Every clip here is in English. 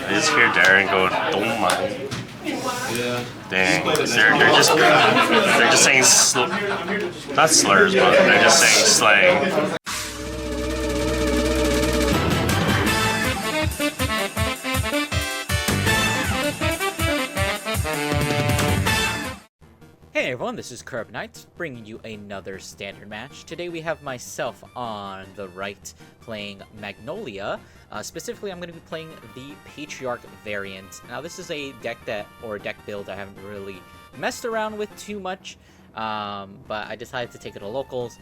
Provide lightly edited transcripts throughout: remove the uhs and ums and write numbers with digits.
I just hear Darren go, "Don't mind." Yeah. Dang, they're just saying not slurs, but they're just saying slang. Hey everyone, this is Curb Knight, bringing you another standard match. Today we have myself on the right playing Magnolia. Specifically, I'm going to be playing the Patriarch variant. Now this is a deck build I haven't really messed around with too much, but I decided to take it to locals,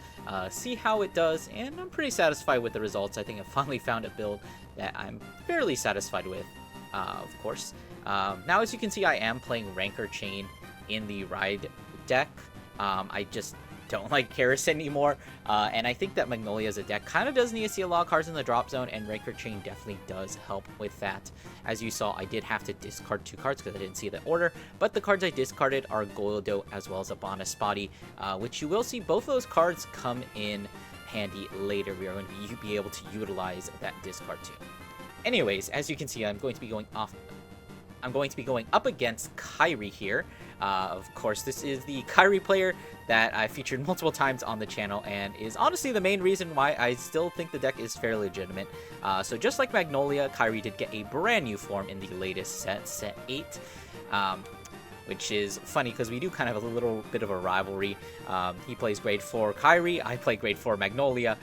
see how it does, and I'm pretty satisfied with the results. I think I finally found a build that I'm fairly satisfied with, of course. Now as you can see, I am playing Rancor Chain in the Ride deck. I just don't like Karis anymore, and I think that Magnolia as a deck kind of does need to see a lot of cards in the drop zone, and Rancor Chain definitely does help with that. As you saw, I did have to discard 2 cards because I didn't see the order, but the cards I discarded are Goldo as well as a Bonispati, which you will see both of those cards come in handy later. We are going to be able to utilize that discard too. Anyways, as you can see, I'm going to be going up against Kyrie here. Of course, this is the Kyrie player that I featured multiple times on the channel and is honestly the main reason why I still think the deck is fairly legitimate. So just like Magnolia, Kyrie did get a brand new form in the latest set 8. Which is funny because we do kind of have a little bit of a rivalry. He plays grade 4 Kyrie, I play grade 4 Magnolia,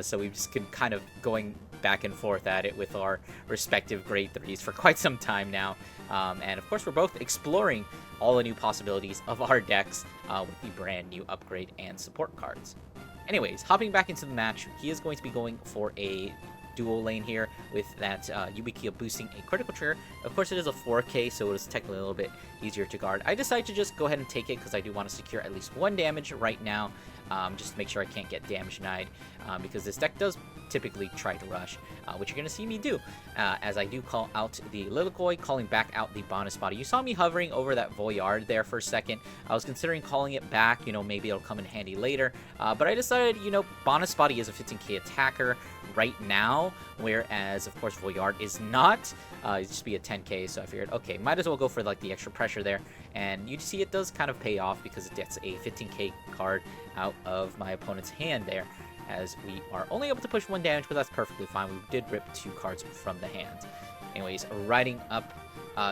so we've just been kind of going back and forth at it with our respective grade 3s for quite some time now. And of course, we're both exploring all the new possibilities of our decks with the brand new upgrade and support cards. Anyways, hopping back into the match, he is going to be going for a dual lane here with that Yubikia boosting a critical trigger. Of course, it is a 4K, so it is technically a little bit easier to guard. I decided to just go ahead and take it because I do want to secure at least 1 damage right now, just to make sure I can't get damage denied, because this deck does typically try to rush, which you're going to see me do, as I do call out the Lilikoi, calling back out the Bonispati. You saw me hovering over that Voyard there for a second. I was considering calling it back, maybe it'll come in handy later, but I decided, Bonispati is a 15k attacker right now, whereas, of course, Voyard is not. It'd just be a 10k, so I figured, okay, might as well go for, like, the extra pressure there, and you see it does kind of pay off because it gets a 15k card out of my opponent's hand there, as we are only able to push 1 damage, but that's perfectly fine. We did rip 2 cards from the hand. Anyways, riding up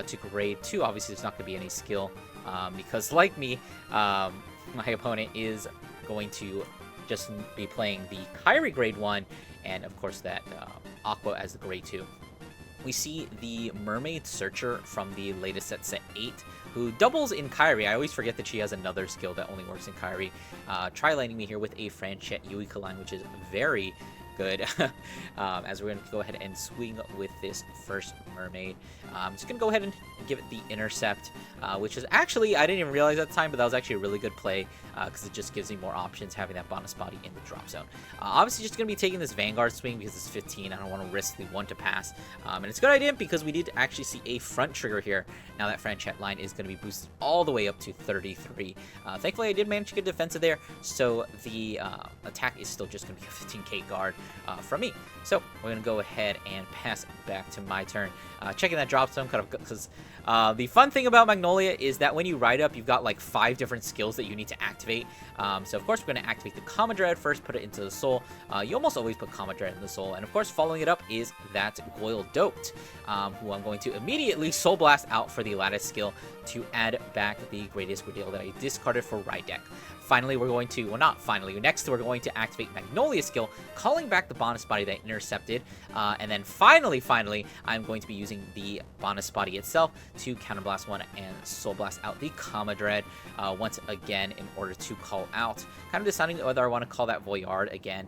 to grade 2, obviously there's not going to be any skill, because like me, my opponent is going to just be playing the Kyrie grade 1, and of course that Aqua as the grade 2. We see the Mermaid Searcher from the latest set 8, who doubles in Kyrie. I always forget that she has another skill that only works in Kyrie. Try landing me here with a Franchette Yuika line, which is very good, as we're going to go ahead and swing with this first Mermaid. I'm just going to go ahead and give it the Intercept, which is actually, I didn't even realize at the time, but that was actually a really good play, because it just gives me more options having that Bonispati in the drop zone. Obviously, just going to be taking this Vanguard swing because it's 15. I don't want to risk the 1 to pass, and it's a good idea because we did actually see a front trigger here. Now that Franchette line is going to be boosted all the way up to 33. Thankfully, I did manage to get defensive there, so the attack is still just going to be a 15k guard from me. So we're going to go ahead and pass back to my turn. Checking that drop zone, kind of, because the fun thing about Magnolia is that when you ride up, you've got like 5 different skills that you need to activate. So of course we're going to activate the Kama Dread first, put it into the soul. You almost always put Kama Dread in the soul, and of course following it up is that Goyle Doped, who I'm going to immediately Soul Blast out for the Lattice skill to add back the Greatest Gradale that I discarded for Ride deck. Finally, we're going to, well, not finally, next we're going to activate Magnolia skill, calling back the Bonispati that intercepted, and then finally, I'm going to be using the Bonispati itself to Counterblast 1 and Soul Blast out the Kama Dread once again in order to call out. Kind of deciding whether I want to call that Voyard again.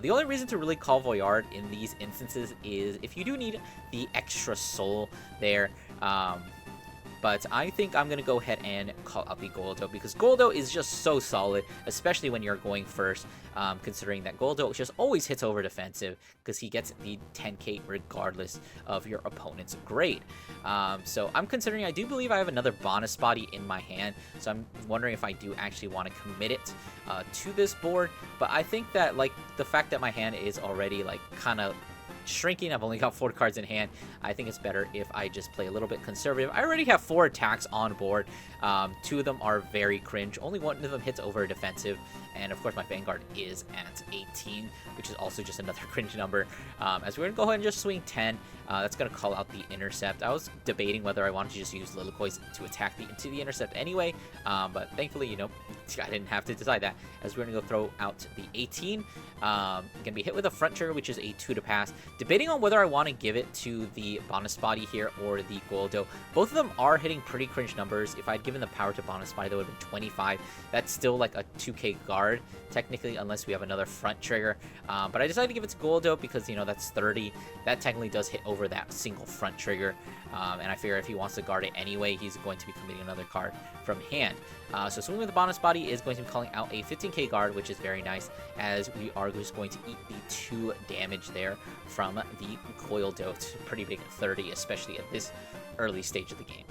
The only reason to really call Voyard in these instances is if you do need the extra soul there, but I think I'm going to go ahead and call out the Goldo, because Goldo is just so solid, especially when you're going first, considering that Goldo just always hits over defensive, because he gets the 10k regardless of your opponent's grade. So I'm considering, I do believe I have another Bonispati in my hand, so I'm wondering if I do actually want to commit it to this board, but I think that, like, the fact that my hand is already, like, kind of shrinking. I've only got 4 cards in hand. I think it's better if I just play a little bit conservative. I already have 4 attacks on board. 2 of them are very cringe. Only 1 of them hits over defensive. And of course, my Vanguard is at 18, which is also just another cringe number. As we're going to go ahead and just swing 10. That's going to call out the intercept. I was debating whether I wanted to just use Liloquois to attack into the intercept anyway. But thankfully, you know, I didn't have to decide that. As we're going to go throw out the 18. Going to be hit with a front trigger, which is a 2 to pass. Debating on whether I want to give it to the bonus body here or the Goldo. Both of them are hitting pretty cringe numbers. If I'd given the power to bonus body, that would have been 25. That's still like a 2k guard, technically, unless we have another front trigger. But I decided to give it to Goldo because, you know, that's 30. That technically does hit over that single front trigger. And I figure if he wants to guard it anyway, he's going to be committing another card from hand. So swinging with the bonus body is going to be calling out a 15k guard, which is very nice, as we are just going to eat the 2 damage there from the Goldo. It's pretty big at 30, especially at this early stage of the game.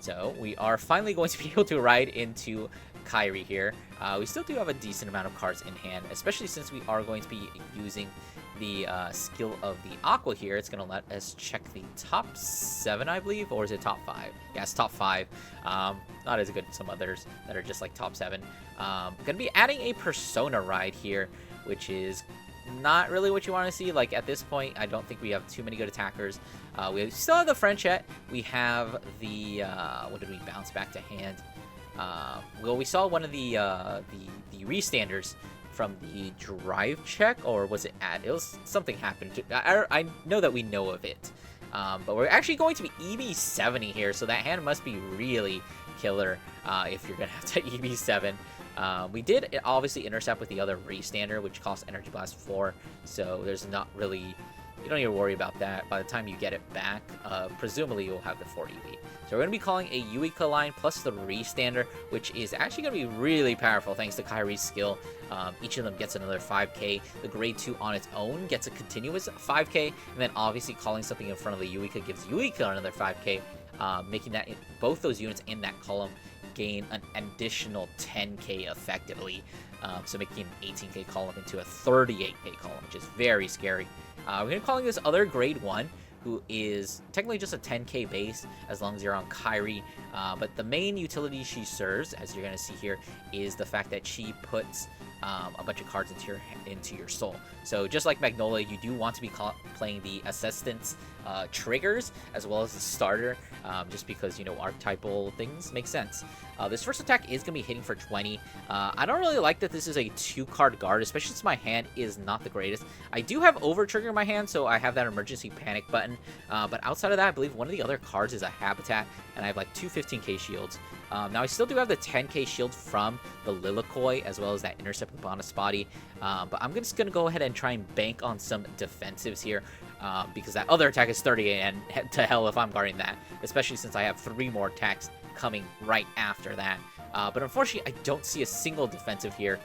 So we are finally going to be able to ride into Kyrie here. We still do have a decent amount of cards in hand, especially since we are going to be using the skill of the Aqua here. It's going to let us check the top 7, I believe, or is it top 5? Yeah, it's top 5. Not as good as some others that are just like top 7. Going to be adding a Persona ride here, which is not really what you want to see. Like, at this point, I don't think we have too many good attackers. We still have the Frenchette. We have the, what did we bounce back to hand? Well, we saw one of the restanders from the drive check, or was it it was something happened to, I know that we know of it. But we're actually going to be EB70 here, so that hand must be really killer if you're gonna have to EB7. We did obviously intercept with the other restander, which costs Energy Blast 4, so there's not really, you don't need to worry about that. By the time you get it back, presumably you'll have the 4 EV. So we're going to be calling a Eureka line plus the restander, which is actually going to be really powerful thanks to Kyrie's skill. Each of them gets another 5k. The grade 2 on its own gets a continuous 5k, and then obviously calling something in front of the Eureka gives Eureka another 5k, making that both those units in that column gain an additional 10k effectively. So making an 18k column into a 38k column, which is very scary. We're going to be calling this other grade 1, who is technically just a 10k base as long as you're on Kyrie. But the main utility she serves, as you're going to see here, is the fact that she puts a bunch of cards into your soul. So just like Magnolia, you do want to be playing the assistance triggers as well as the starter, just because, you know, archetypal things make sense. This first attack is going to be hitting for 20. I don't really like that this is a 2-card guard, especially since my hand is not the greatest. I do have over trigger in my hand, so I have that emergency panic button. But outside of that, I believe one of the other cards is a habitat, and I have like 2 15k shields. Now I still do have the 10k shield from the Liloquois, as well as that intercept with bonus body. But I'm just going to go ahead and try and bank on some defensives here, because that other attack is 30, and to hell if I'm guarding that, especially since I have 3 more attacks coming right after that. But unfortunately, I don't see a single defensive here.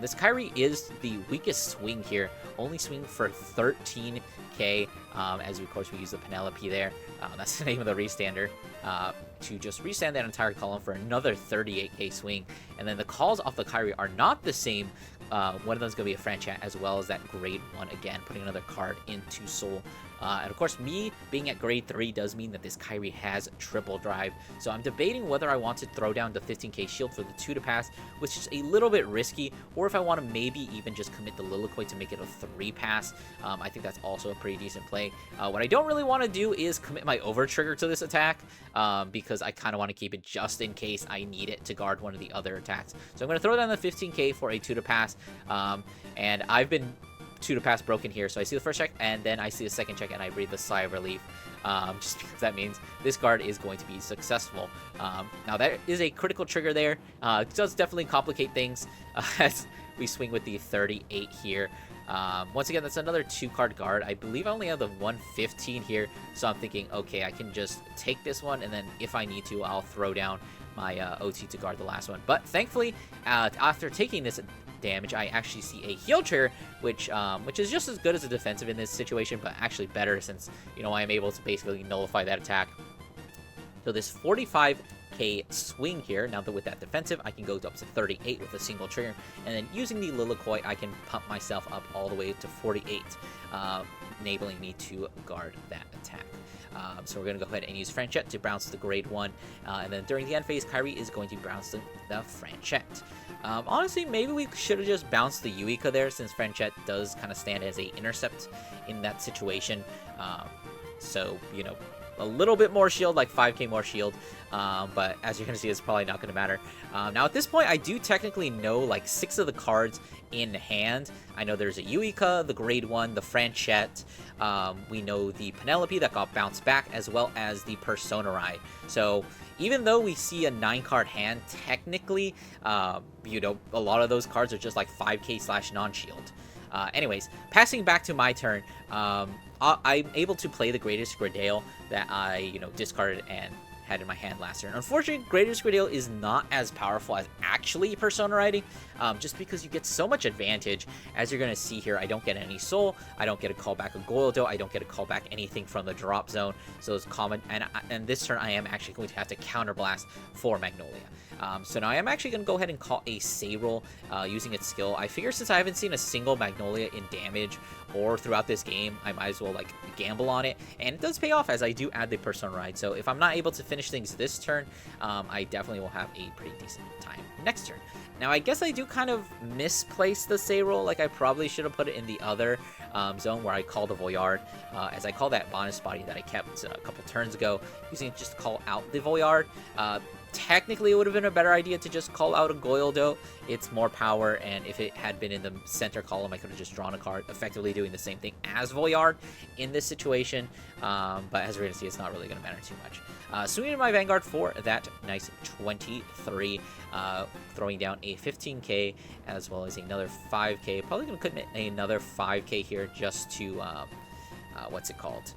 This Kyrie is the weakest swing here, only swing for 13k, as of course we use the Penelope there. That's the name of the restander, to just restand that entire column for another 38k swing. And then the calls off the Kyrie are not the same. One of them is going to be a Frenchette, as well as that grade 1 again, putting another card into soul. And of course, me being at grade 3 does mean that this Kyrie has triple drive. So I'm debating whether I want to throw down the 15k shield for the 2 to pass, which is a little bit risky, or if I want to maybe even just commit the Liloquois to make it a 3 pass. I think that's also a pretty decent play. What I don't really want to do is commit my over trigger to this attack, because I kind of want to keep it just in case I need it to guard one of the other attacks. So I'm going to throw down the 15k for a 2 to pass, and I've been 2 to pass broken here, so I see the first check, and then I see the second check, and I breathe a sigh of relief, just because that means this guard is going to be successful. Now that is a critical trigger there. It does definitely complicate things as we swing with the 38 here. Once again, that's another 2-card guard. I believe I only have the 115 here, so I'm thinking, okay, I can just take this one, and then if I need to, I'll throw down my OT to guard the last one. But thankfully, after taking this damage, I actually see a heal trigger, which is just as good as a defensive in this situation, but actually better since, you know, I am able to basically nullify that attack. So this 45 5k swing here. Now that with that defensive, I can go up to 38 with a single trigger, and then using the Lilikoi, I can pump myself up all the way to 48, enabling me to guard that attack. So we're going to go ahead and use Franchette to bounce the grade 1, and then during the end phase, Kyrie is going to bounce the Franchette. Honestly, maybe we should have just bounced the Yuika there, since Franchette does kind of stand as a intercept in that situation. So, you know, a little bit more shield, like 5k more shield, but as you're going to see, it's probably not going to matter. Now, at this point, I do technically know, like, 6 of the cards in hand. I know there's a Yuika, the grade 1, the Franchette, we know the Penelope that got bounced back, as well as the Persona Ride. So, even though we see a 9-card hand, technically, you know, a lot of those cards are just like 5k slash non-shield. Anyways, passing back to my turn, I'm able to play the Greatest Gradale that I, you know, discarded and had in my hand last turn. Unfortunately, Greatest Gradale is not as powerful as actually Persona Riding, just because you get so much advantage. As you're going to see here, I don't get any soul, I don't get a call back a Goildo, I don't get a call back anything from the drop zone, so it's common, and this turn I am actually going to have to counterblast for Magnolia. So now I am actually going to go ahead and call a Sayroll using its skill. I figure since I haven't seen a single Magnolia in damage or throughout this game, I might as well like gamble on it, and it does pay off as I do add the Persona Ride. So if I'm not able to finish things this turn, I definitely will have a pretty decent time next turn. Now I guess I do kind of misplace the Sayroll, like I probably should have put it in the other zone where I call the Voyard, as I call that bonus body that I kept a couple turns ago, using it just to call out the Voyard. Technically, it would have been a better idea to just call out a Goildo. It's more power, and if it had been in the center column, I could have just drawn a card, effectively doing the same thing as Voyard in this situation. But as we're going to see, it's not really going to matter too much. Swinging in my Vanguard for that nice 23, throwing down a 15k as well as another 5k. Probably going to commit another 5k here just to, what's it called?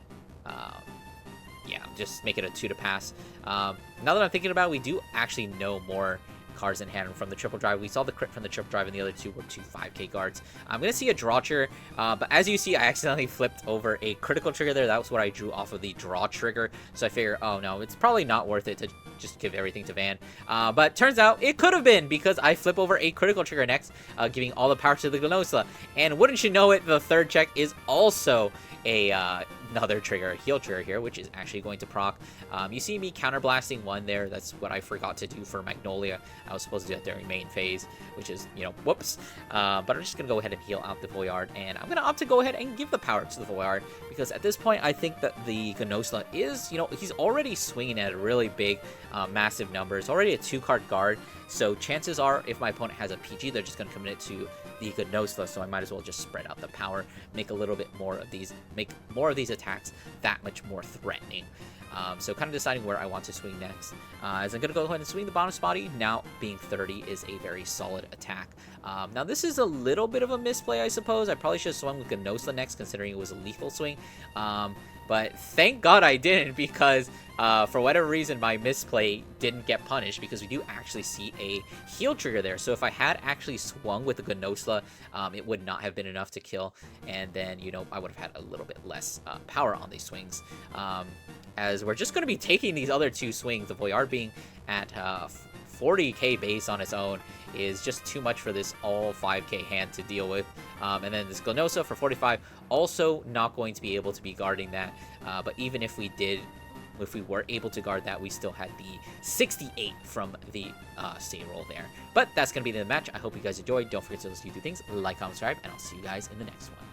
Yeah, just make it a 2 to pass. Now that I'm thinking about it, we do actually know more cards in hand from the triple drive. We saw the crit from the triple drive, and the other 2 were 2 5k guards. I'm going to see a draw trigger, but as you see, I accidentally flipped over a critical trigger there. That was what I drew off of the draw trigger. So I figure, oh no, it's probably not worth it to just give everything to Van. But turns out it could have been, because I flip over a critical trigger next, giving all the power to the Gnosa. And wouldn't you know it, the third check is also another trigger, a heal trigger here, which is actually going to proc. You see me counterblasting 1 there. That's what I forgot to do for Magnolia. I was supposed to do that during main phase, which is, you know, whoops. But I'm just going to go ahead and heal out the Voyard, and I'm going to opt to go ahead and give the power to the Voyard, because at this point, I think that the Gnosla is, you know, he's already swinging at a really big, massive number. It's already a 2-card guard, so chances are, if my opponent has a PG, they're just going to commit it to the Gnosla, so I might as well just spread out the power, make a little bit more of these, make more of these attacks that much more threatening. So kind of deciding where I want to swing next. As I'm going to go ahead and swing the bonus body, now being 30 is a very solid attack. Now this is a little bit of a misplay, I suppose. I probably should have swung with Gnosla next, considering it was a lethal swing. But thank God I didn't, because for whatever reason, my misplay didn't get punished, because we do actually see a heal trigger there. So if I had actually swung with the Gnosla, it would not have been enough to kill, and then, you know, I would have had a little bit less power on these swings. As we're just going to be taking these other 2 swings, the Voyard being at 40k base on its own is just too much for this all 5k hand to deal with. And then this Gnosa for 45, also not going to be able to be guarding that. But even if we did, if we were able to guard that, we still had the 68 from the Sayroll there. But that's going to be the match. I hope you guys enjoyed. Don't forget to listen to things, like, comment, subscribe, and I'll see you guys in the next one.